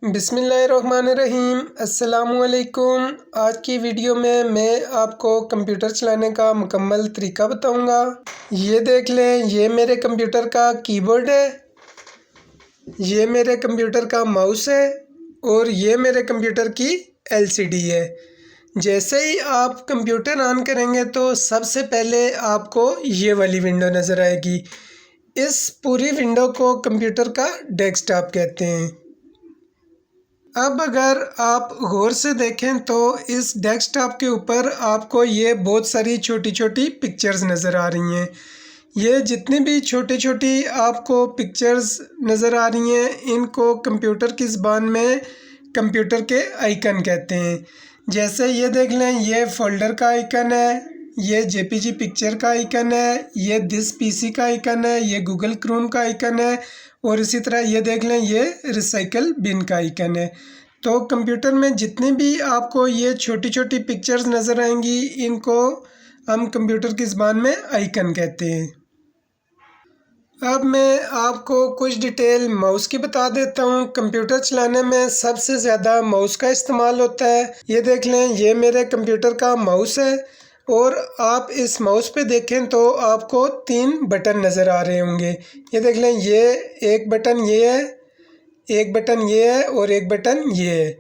बिस्मिल्लाहिर्रहमानिर्रहीम। अस्सलामुअलैकुम। आज की वीडियो में मैं आपको कंप्यूटर चलाने का मुकम्मल तरीका बताऊंगा। ये देख लें, ये मेरे कंप्यूटर का कीबोर्ड है, ये मेरे कंप्यूटर का माउस है और ये मेरे कंप्यूटर की एलसीडी है। जैसे ही आप कंप्यूटर ऑन करेंगे तो सबसे पहले आपको ये वाली विंडो नज़र आएगी। इस पूरी विंडो को कंप्यूटर का डेस्कटॉप कहते हैं। अब अगर आप गौर से देखें तो इस डेस्कटॉप के ऊपर आपको ये बहुत सारी छोटी छोटी पिक्चर्स नज़र आ रही हैं। ये जितनी भी छोटी छोटी आपको पिक्चर्स नज़र आ रही हैं, इनको कंप्यूटर की ज़बान में कंप्यूटर के आइकन कहते हैं। जैसे ये देख लें, ये फोल्डर का आइकन है, ये जेपीजी पिक्चर का आइकन है, ये दिस पीसी का आइकन है, ये गूगल क्रोम का आइकन है और इसी तरह ये देख लें, ये रिसाइकल बिन का आइकन है। तो कंप्यूटर में जितनी भी आपको ये छोटी छोटी पिक्चर्स नज़र आएंगी, इनको हम कंप्यूटर की ज़बान में आइकन कहते हैं। अब मैं आपको कुछ डिटेल माउस की बता देता हूँ। कंप्यूटर चलाने में सबसे ज़्यादा माउस का इस्तेमाल होता है। ये देख लें, ये मेरे कंप्यूटर का माउस है और आप इस माउस पे देखें तो आपको 3 बटन नज़र आ रहे होंगे। ये देख लें, ये एक बटन ये है, एक बटन ये है और एक बटन ये है।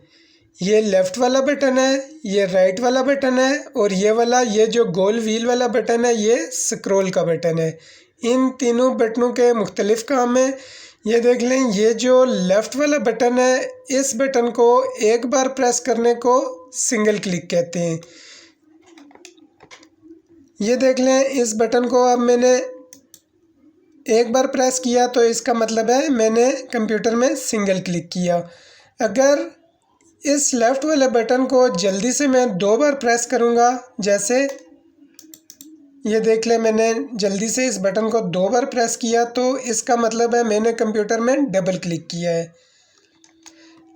ये लेफ़्ट वाला बटन है, ये राइट वाला बटन है और ये वाला, ये जो गोल व्हील वाला बटन है, ये स्क्रॉल का बटन है। इन तीनों बटनों के मुख्तलिफ काम हैं। ये देख लें, ये जो लेफ़्ट वाला बटन है, इस बटन को एक बार प्रेस करने को सिंगल क्लिक कहते हैं। ये देख लें, इस बटन को अब मैंने एक बार प्रेस किया तो इसका मतलब है मैंने कंप्यूटर में सिंगल क्लिक किया। अगर इस लेफ़्ट वाले बटन को जल्दी से मैं 2 बार प्रेस करूँगा, जैसे ये देख लें, मैंने जल्दी से इस बटन को 2 बार प्रेस किया तो इसका मतलब है मैंने कंप्यूटर में डबल क्लिक किया है।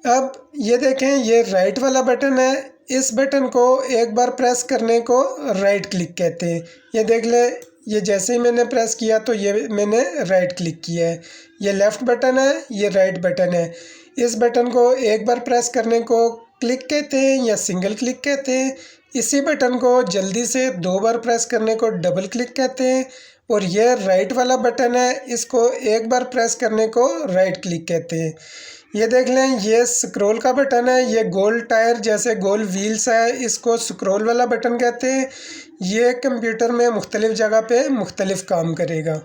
अब ये देखें, ये राइट वाला बटन है, इस बटन को एक बार प्रेस करने को राइट क्लिक कहते हैं। ये देख लें, ये जैसे ही मैंने प्रेस किया तो ये मैंने राइट क्लिक किया है। ये लेफ़्ट बटन है, ये राइट बटन है। इस बटन को एक बार प्रेस करने को क्लिक कहते हैं या सिंगल क्लिक कहते हैं। इसी बटन को जल्दी से 2 बार प्रेस करने को डबल क्लिक कहते हैं। और ये राइट वाला बटन है, इसको एक बार प्रेस करने को राइट क्लिक कहते हैं। ये देख लें, ये स्क्रॉल का बटन है, ये गोल टायर जैसे गोल व्हील्स है, इसको स्क्रॉल वाला बटन कहते हैं। ये कंप्यूटर में मुख्तलिफ़ जगह पे मुख्तलिफ़ काम करेगा।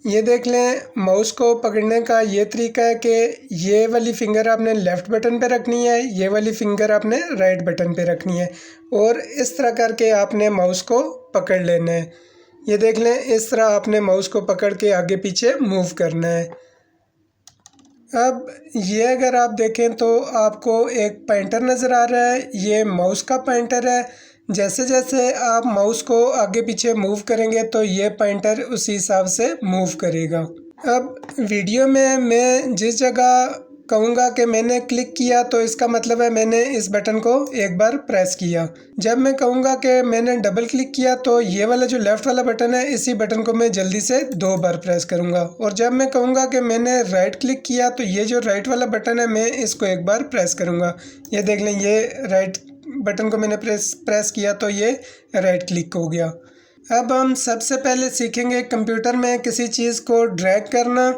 ये देख लें, माउस को पकड़ने का ये तरीका है कि ये वाली फिंगर आपने लेफ़्ट बटन पे रखनी है, ये वाली फिंगर आपने राइट बटन पे रखनी है और इस तरह करके आपने माउस को पकड़ लेना है। ये देख लें, इस तरह आपने माउस को पकड़ के आगे पीछे मूव करना है। अब ये अगर आप देखें तो आपको एक पॉइंटर नज़र आ रहा है, ये माउस का पॉइंटर है। जैसे जैसे आप माउस को आगे पीछे मूव करेंगे तो ये पॉइंटर उसी हिसाब से मूव करेगा। अब वीडियो में मैं जिस जगह कहूँगा कि मैंने क्लिक किया तो इसका मतलब है मैंने इस बटन को एक बार प्रेस किया। जब मैं कहूँगा कि मैंने डबल क्लिक किया तो ये वाला जो लेफ़्ट वाला बटन है, इसी बटन को मैं जल्दी से 2 बार प्रेस करूँगा। और जब मैं कहूँगा कि मैंने राइट क्लिक किया तो ये जो राइट वाला बटन है, मैं इसको एक बार प्रेस करूँगा। ये देख लें, ये राइट बटन को मैंने प्रेस किया तो ये राइट क्लिक हो गया। अब हम सबसे पहले सीखेंगे कंप्यूटर में किसी चीज़ को ड्रैग करना।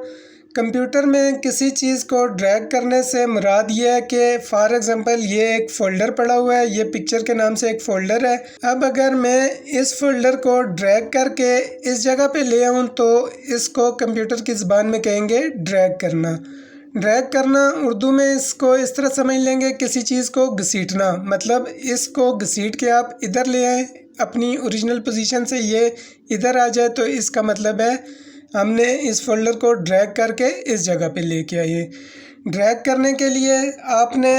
कंप्यूटर में किसी चीज़ को ड्रैग करने से मुराद ये है कि फॉर एग्ज़ाम्पल ये एक फ़ोल्डर पड़ा हुआ है, ये पिक्चर के नाम से एक फ़ोल्डर है। अब अगर मैं इस फ़ोल्डर को ड्रैग करके इस जगह पे ले आऊँ तो इसको कंप्यूटर की ज़बान में कहेंगे ड्रैग करना। ड्रैग करना उर्दू में इसको इस तरह समझ लेंगे, किसी चीज़ को घसीटना। मतलब इसको घसीट के आप इधर ले आएँ, अपनी ओरिजिनल पोजीशन से ये इधर आ जाए तो इसका मतलब है हमने इस फोल्डर को ड्रैग करके इस जगह पे लेके आए। ड्रैग करने के लिए आपने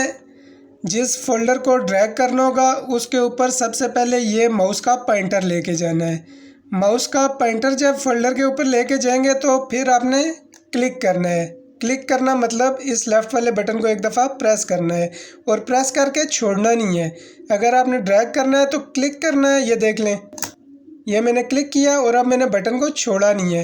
जिस फोल्डर को ड्रैग करना होगा उसके ऊपर सबसे पहले ये माउस का पॉइंटर लेके जाना है। माउस का पॉइंटर जब फोल्डर के ऊपर लेके जाएंगे तो फिर आपने क्लिक करना है। क्लिक करना मतलब इस लेफ़्ट वाले बटन को एक दफ़ा प्रेस करना है और प्रेस करके छोड़ना नहीं है। अगर आपने ड्रैग करना है तो क्लिक करना है। ये देख लें, ये मैंने क्लिक किया और अब मैंने बटन को छोड़ा नहीं है।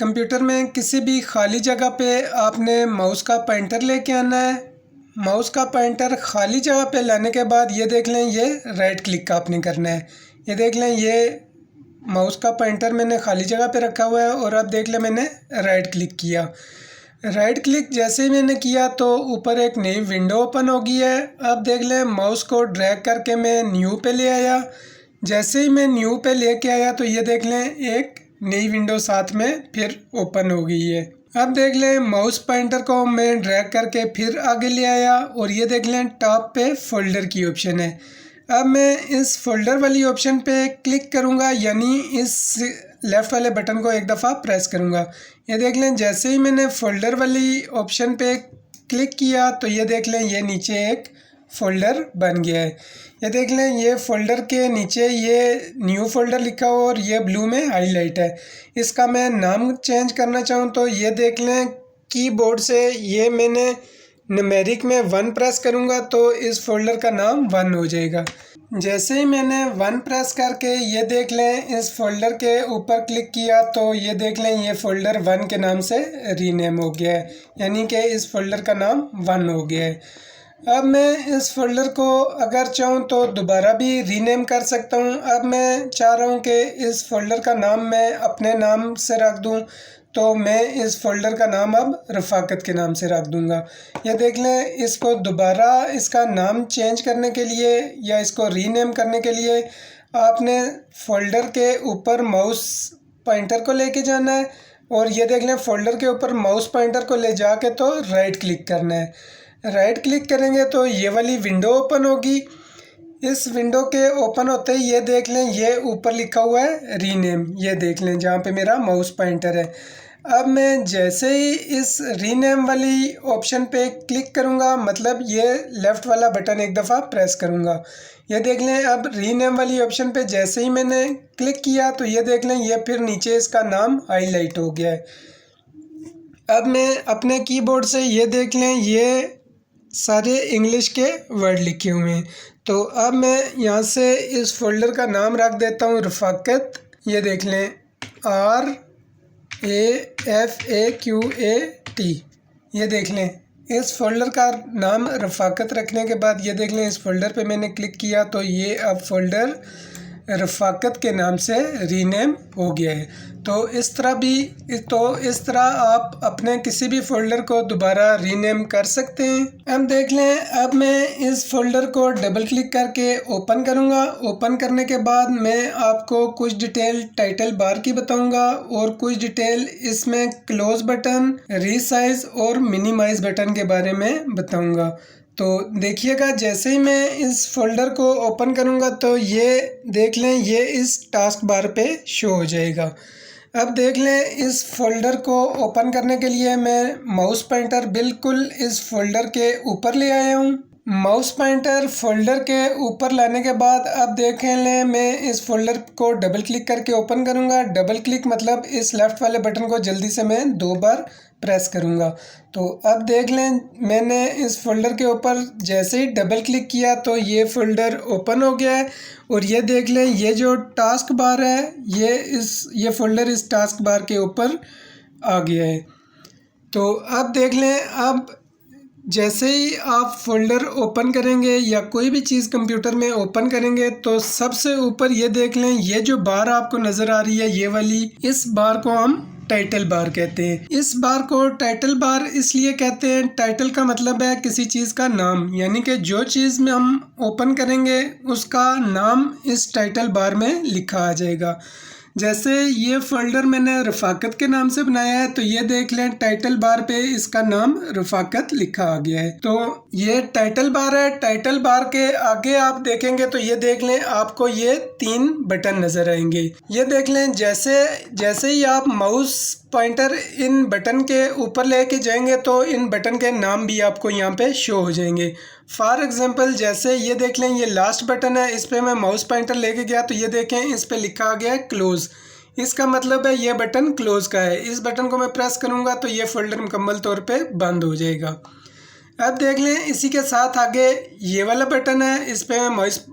कंप्यूटर में किसी भी खाली जगह पे आपने माउस का पॉइंटर लेके आना है। माउस का पॉइंटर खाली जगह पे लाने के बाद ये देख लें, ये राइट क्लिक का आपने करना है। ये देख लें, ये माउस का पॉइंटर मैंने खाली जगह पे रखा हुआ है और अब देख लें मैंने राइट क्लिक किया। राइट क्लिक जैसे ही मैंने किया तो ऊपर एक नई विंडो ओपन हो गई है। अब देख लें, माउस को ड्रैग करके मैं न्यू पे ले आया। जैसे ही मैं न्यू पे लेके आया तो ये देख लें, एक नई विंडो साथ में फिर ओपन हो गई है। अब देख लें, माउस पॉइंटर को मैं ड्रैग करके फिर आगे ले आया और ये देख लें टॉप पे फोल्डर की ऑप्शन है। अब मैं इस फोल्डर वाली ऑप्शन पे क्लिक करूँगा, यानी इस लेफ़्ट वाले बटन को एक दफ़ा प्रेस करूँगा। ये देख लें, जैसे ही मैंने फोल्डर वाली ऑप्शन पे क्लिक किया तो ये देख लें, ये नीचे एक फ़ोल्डर बन गया है। ये देख लें, ये फ़ोल्डर के नीचे ये न्यू फ़ोल्डर लिखा हुआ और ये ब्लू में हाईलाइट है। इसका मैं नाम चेंज करना चाहूँ तो ये देख लें, कीबोर्ड से ये मैंने न्यूमेरिक में 1 प्रेस करूँगा तो इस फ़ोल्डर का नाम 1 हो जाएगा। जैसे ही मैंने 1 प्रेस करके ये देख लें, इस फ़ोल्डर के ऊपर क्लिक किया तो ये देख लें, ये फ़ोल्डर 1 के नाम से रीनेम हो गया है, यानी कि इस फ़ोल्डर का नाम 1 हो गया है। अब मैं इस फ़ोल्डर को अगर चाहूँ तो दोबारा भी रीनेम कर सकता हूँ। अब मैं चाह रहा हूँ कि इस फ़ोल्डर का नाम मैं अपने नाम से रख दूँ, तो मैं इस फ़ोल्डर का नाम अब रफ़ाकत के नाम से रख दूँगा। ये देख लें, इसको दोबारा इसका नाम चेंज करने के लिए या इसको रीनेम करने के लिए आपने फ़ोल्डर के ऊपर माउस पॉइंटर को लेके जाना है और ये देख लें, फ़ोल्डर के ऊपर माउस पॉइंटर को ले जाके तो राइट क्लिक करना है। राइट क्लिक करेंगे तो ये वाली विंडो ओपन होगी। इस विंडो के ओपन होते ही ये देख लें, ये ऊपर लिखा हुआ है रीनेम, ये देख लें जहाँ पे मेरा माउस पॉइंटर है। अब मैं जैसे ही इस रीनेम वाली ऑप्शन पे क्लिक करूँगा, मतलब ये लेफ़्ट वाला बटन एक दफ़ा प्रेस करूँगा। ये देख लें, अब रीनेम वाली ऑप्शन पे जैसे ही मैंने क्लिक किया तो ये देख लें, ये फिर नीचे इसका नाम हाईलाइट हो गया है। अब मैं अपने कीबोर्ड से ये देख लें, ये सारे इंग्लिश के वर्ड लिखे हुए हैं। तो अब मैं यहाँ से इस फ़ोल्डर का नाम रख देता हूँ रफ़ाकत। ये देख लें, RAFAQAT। ये देख लें, इस फ़ोल्डर का नाम रफ़ाकत रखने के बाद ये देख लें, इस फ़ोल्डर पे मैंने क्लिक किया तो ये अब फ़ोल्डर रफ़ाकत के नाम से रीनेम हो गया है। तो इस तरह आप अपने किसी भी फ़ोल्डर को दोबारा रीनेम कर सकते हैं। अब देख लें, अब मैं इस फ़ोल्डर को डबल क्लिक करके ओपन करूँगा। ओपन करने के बाद मैं आपको कुछ डिटेल टाइटल बार की बताऊँगा और कुछ डिटेल इसमें क्लोज़ बटन, रीसाइज़ और मिनिमाइज़ बटन के बारे में बताऊँगा। तो देखिएगा, जैसे ही मैं इस फ़ोल्डर को ओपन करूँगा तो ये देख लें, ये इस टास्क बार पे शो हो जाएगा। अब देख लें, इस फ़ोल्डर को ओपन करने के लिए मैं माउस पॉइंटर बिल्कुल इस फ़ोल्डर के ऊपर ले आया हूँ। माउस पॉइंटर फ़ोल्डर के ऊपर लाने के बाद अब देख लें, मैं इस फ़ोल्डर को डबल क्लिक करके ओपन करूँगा। डबल क्लिक मतलब इस लेफ़्ट वाले बटन को जल्दी से मैं 2 बार प्रेस करूँगा। तो अब देख लें, मैंने इस फ़ोल्डर के ऊपर जैसे ही डबल क्लिक किया तो ये फ़ोल्डर ओपन हो गया है और ये देख लें, ये जो टास्क बार है, ये फ़ोल्डर इस टास्क बार के ऊपर आ गया है। तो अब देख लें, अब जैसे ही आप फ़ोल्डर ओपन करेंगे या कोई भी चीज़ कंप्यूटर में ओपन करेंगे तो सबसे ऊपर ये देख लें, ये जो बार आपको नज़र आ रही है, ये वाली, इस बार को हम टाइटल बार कहते हैं। इस बार को टाइटल बार इसलिए कहते हैं, टाइटल का मतलब है किसी चीज़ का नाम, यानी कि जो चीज़ में हम ओपन करेंगे उसका नाम इस टाइटल बार में लिखा आ जाएगा। जैसे ये फ़ोल्डर मैंने रफ़ाकत के नाम से बनाया है तो ये देख लें, टाइटल बार पे इसका नाम रफ़ाकत लिखा आ गया है। तो ये टाइटल बार है। टाइटल बार के आगे आप देखेंगे तो ये देख लें, आपको ये 3 बटन नज़र आएंगे। ये देख लें, जैसे ही आप माउस पॉइंटर इन बटन के ऊपर लेके जाएंगे तो इन बटन के नाम भी आपको यहाँ पे शो हो जाएंगे। फॉर एग्जांपल, जैसे ये देख लें, ये लास्ट बटन है, इस पर मैं माउस पॉइंटर लेके गया तो ये देखें, इस पर लिखा आ गया है क्लोज़। इसका मतलब है ये बटन क्लोज़ का है। इस बटन को मैं प्रेस करूँगा तो ये फ़ोल्डर मुकम्मल तौर पे बंद हो जाएगा। अब देख लें, इसी के साथ आगे ये वाला बटन है, इस पर मैं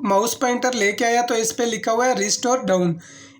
माउस पॉइंटर लेके आया तो इस पर लिखा हुआ है रिस्टोर डाउन।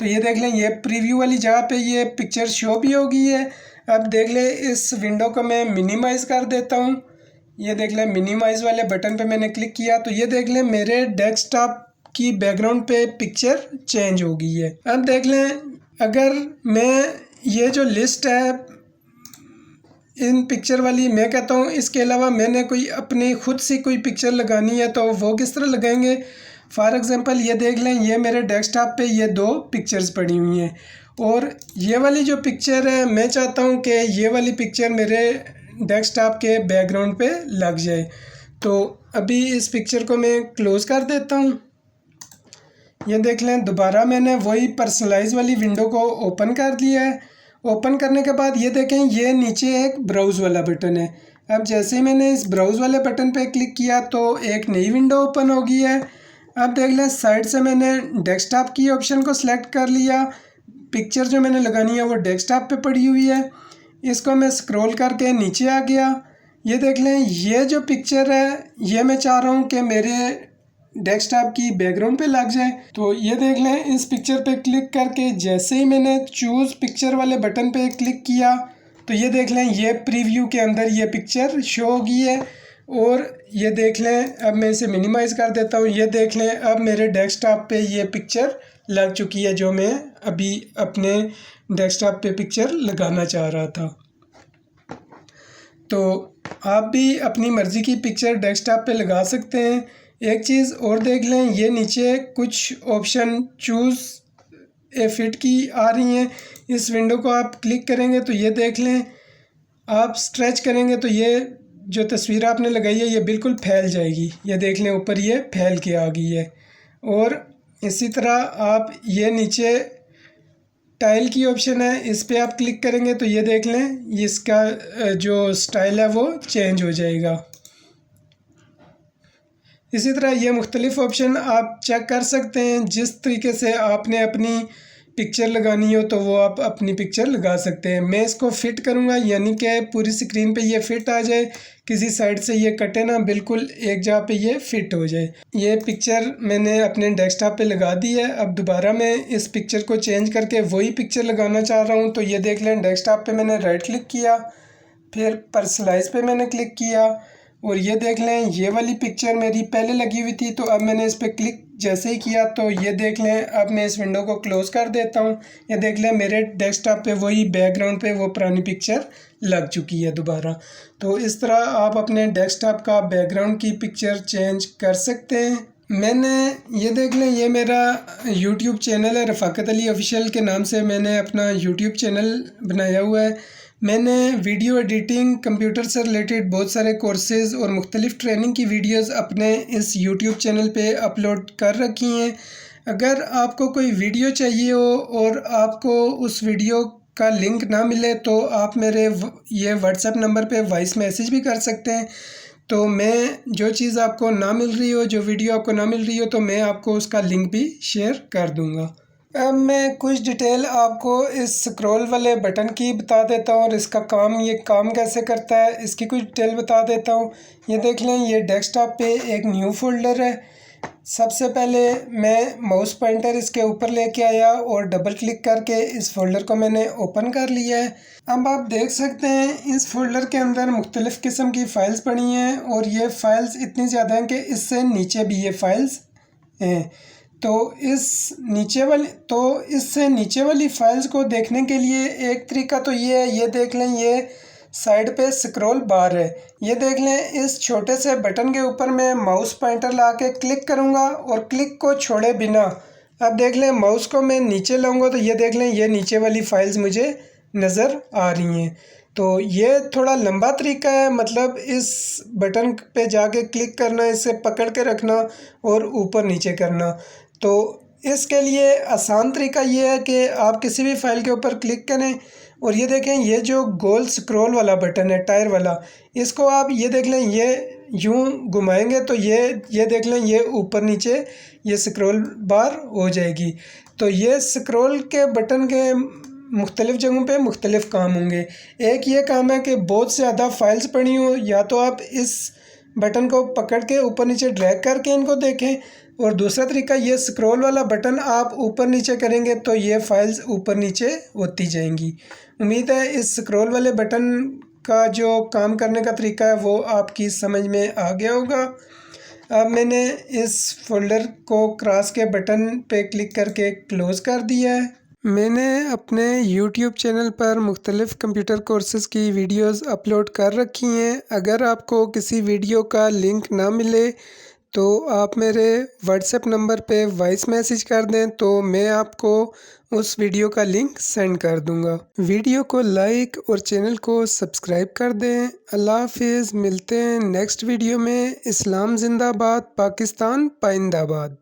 तो ये देख लें ये प्रीव्यू वाली जगह पे ये पिक्चर शो भी हो गई है। अब देख लें इस विंडो को मैं मिनिमाइज़ कर देता हूँ। ये देख लें मिनिमाइज़ वाले बटन पे मैंने क्लिक किया तो ये देख लें मेरे डेस्कटॉप की बैकग्राउंड पे पिक्चर चेंज हो गई है। अब देख लें अगर मैं ये जो लिस्ट है इन पिक्चर वाली मैं कहता हूँ इसके अलावा मैंने कोई अपनी खुद से कोई पिक्चर लगानी है तो वो किस तरह लगाएंगे। फॉर एग्ज़ाम्पल ये देख लें ये मेरे डेस्कटॉप पे ये 2 पिक्चर्स पड़ी हुई हैं और ये वाली जो पिक्चर है मैं चाहता हूँ कि ये वाली पिक्चर मेरे डेस्कटॉप के बैकग्राउंड पे लग जाए। तो अभी इस पिक्चर को मैं क्लोज़ कर देता हूँ। ये देख लें दोबारा मैंने वही पर्सनलाइज वाली विंडो को ओपन कर लिया है। ओपन करने के बाद ये देखें ये नीचे एक ब्राउज़ वाला बटन है। अब जैसे ही मैंने इस ब्राउज़ वाले बटन पे क्लिक किया तो एक नई विंडो ओपन हो गई है। अब देख लें साइड से मैंने डेस्कटॉप की ऑप्शन को सिलेक्ट कर लिया। पिक्चर जो मैंने लगानी है वो डेस्कटॉप पे पड़ी हुई है। इसको मैं स्क्रॉल करके नीचे आ गया। ये देख लें ये जो पिक्चर है ये मैं चाह रहा हूँ कि मेरे डेस्कटॉप की बैकग्राउंड पे लग जाए। तो ये देख लें इस पिक्चर पे क्लिक करके जैसे ही मैंने चूज़ पिक्चर वाले बटन पे क्लिक किया तो ये देख लें ये प्रीव्यू के अंदर ये पिक्चर शो हो गई है। और ये देख लें अब मैं इसे मिनिमाइज़ कर देता हूँ। ये देख लें अब मेरे डेस्कटॉप पे ये पिक्चर लग चुकी है जो मैं अभी अपने डेस्कटॉप पे पिक्चर लगाना चाह रहा था। तो आप भी अपनी मर्ज़ी की पिक्चर डेस्कटॉप पे लगा सकते हैं। एक चीज़ और देख लें ये नीचे कुछ ऑप्शन चूज़ ए फिट की आ रही हैं। इस विंडो को आप क्लिक करेंगे तो ये देख लें आप स्ट्रेच करेंगे तो ये जो तस्वीर आपने लगाई है ये बिल्कुल फैल जाएगी। ये देख लें ऊपर ये फैल के आ गई है। और इसी तरह आप ये नीचे टाइल की ऑप्शन है इस पे आप क्लिक करेंगे तो ये देख लें इसका जो स्टाइल है वो चेंज हो जाएगा। इसी तरह ये मुख्तलिफ़ ऑप्शन आप चेक कर सकते हैं। जिस तरीके से आपने अपनी पिक्चर लगानी हो तो वो आप अपनी पिक्चर लगा सकते हैं। मैं इसको फ़िट करूँगा यानी कि पूरी स्क्रीन पे ये फ़िट आ जाए, किसी साइड से ये कटे ना, बिल्कुल एक जगह पे ये फ़िट हो जाए। ये पिक्चर मैंने अपने डेस्कटॉप पे लगा दी है। अब दोबारा मैं इस पिक्चर को चेंज करके वही पिक्चर लगाना चाह रहा हूँ तो ये देख लें डेस्कटॉप पे मैंने राइट क्लिक किया, फिर पर्सनलाइज पे मैंने क्लिक किया और ये देख लें ये वाली पिक्चर मेरी पहले लगी हुई थी तो अब मैंने इस पर क्लिक जैसे ही किया तो ये देख लें अब मैं इस विंडो को क्लोज़ कर देता हूँ। ये देख लें मेरे डेस्कटॉप पे वही बैकग्राउंड पे वो पुरानी पिक्चर लग चुकी है दोबारा। तो इस तरह आप अपने डेस्कटॉप का बैकग्राउंड की पिक्चर चेंज कर सकते हैं। मैंने ये देख लें ये मेरा यूट्यूब चैनल है, रफ़ाकत अली ऑफिशियल के नाम से मैंने अपना यूट्यूब चैनल बनाया हुआ है। मैंने वीडियो एडिटिंग, कंप्यूटर से रिलेटेड बहुत सारे कोर्सेज़ और मुख्तलिफ़ ट्रेनिंग की वीडियोज़ अपने इस यूट्यूब चैनल पे अपलोड कर रखी हैं। अगर आपको कोई वीडियो चाहिए हो और आपको उस वीडियो का लिंक ना मिले तो आप मेरे ये व्हाट्सएप नंबर पे वॉइस मैसेज भी कर सकते हैं। तो मैं जो चीज़ आपको ना मिल रही हो, जो वीडियो आपको ना मिल रही हो तो मैं आपको उसका लिंक भी शेयर कर दूँगा। अब मैं कुछ डिटेल आपको इस स्क्रॉल वाले बटन की बता देता हूँ और इसका काम, ये काम कैसे करता है इसकी कुछ डिटेल बता देता हूँ। ये देख लें ये डेस्कटॉप पे एक न्यू फोल्डर है। सबसे पहले मैं माउस पॉइंटर इसके ऊपर लेके आया और डबल क्लिक करके इस फोल्डर को मैंने ओपन कर लिया है। अब आप देख सकते हैं इस फोल्डर के अंदर मुख्तलिफ़ किस्म की फ़ाइल्स पड़ी हैं और ये फ़ाइल्स इतनी ज़्यादा हैं कि इससे नीचे भी ये फ़ाइल्स हैं। तो इससे नीचे वाली फ़ाइल्स को देखने के लिए एक तरीका तो ये है, ये देख लें ये साइड पे स्क्रॉल बार है। ये देख लें इस छोटे से बटन के ऊपर मैं माउस पॉइंटर ला के क्लिक करूँगा और क्लिक को छोड़े बिना अब देख लें माउस को मैं नीचे लाऊंगा तो ये देख लें ये नीचे वाली फ़ाइल्स मुझे नज़र आ रही हैं। तो ये थोड़ा लंबा तरीका है, मतलब इस बटन पे जाके क्लिक करना, इसे पकड़ के रखना और ऊपर नीचे करना। तो इसके लिए आसान तरीका ये है कि आप किसी भी फ़ाइल के ऊपर क्लिक करें और ये देखें ये जो गोल स्क्रॉल वाला बटन है टायर वाला, इसको आप ये देख लें ये यूँ घुमाएंगे तो ये देख लें ये ऊपर नीचे ये स्क्रॉल बार हो जाएगी। तो ये स्क्रॉल के बटन के मुख्तलिफ़ जगहों पे मुख्तलिफ़ काम होंगे। एक ये काम है कि बहुत ज़्यादा फ़ाइल्स पड़ी हो, या तो आप इस बटन को पकड़ के ऊपर नीचे ड्रैग करके इनको देखें। और दूसरा तरीका ये स्क्रॉल वाला बटन आप ऊपर नीचे करेंगे तो ये फाइल्स ऊपर नीचे होती जाएंगी। उम्मीद है इस स्क्रॉल वाले बटन का जो काम करने का तरीका है वो आपकी समझ में आ गया होगा। अब मैंने इस फोल्डर को क्रॉस के बटन पे क्लिक करके क्लोज़ कर दिया है। मैंने अपने YouTube चैनल पर मुख्तलिफ़ कंप्यूटर कोर्सेज़ की वीडियोस अपलोड कर रखी हैं। अगर आपको किसी वीडियो का लिंक ना मिले तो आप मेरे व्हाट्सएप नंबर पे वॉइस मैसेज कर दें तो मैं आपको उस वीडियो का लिंक सेंड कर दूंगा। वीडियो को लाइक और चैनल को सब्सक्राइब कर दें। अल्लाह हाफिज़, मिलते हैं नेक्स्ट वीडियो में। इस्लाम जिंदाबाद, पाकिस्तान पाइंदाबाद।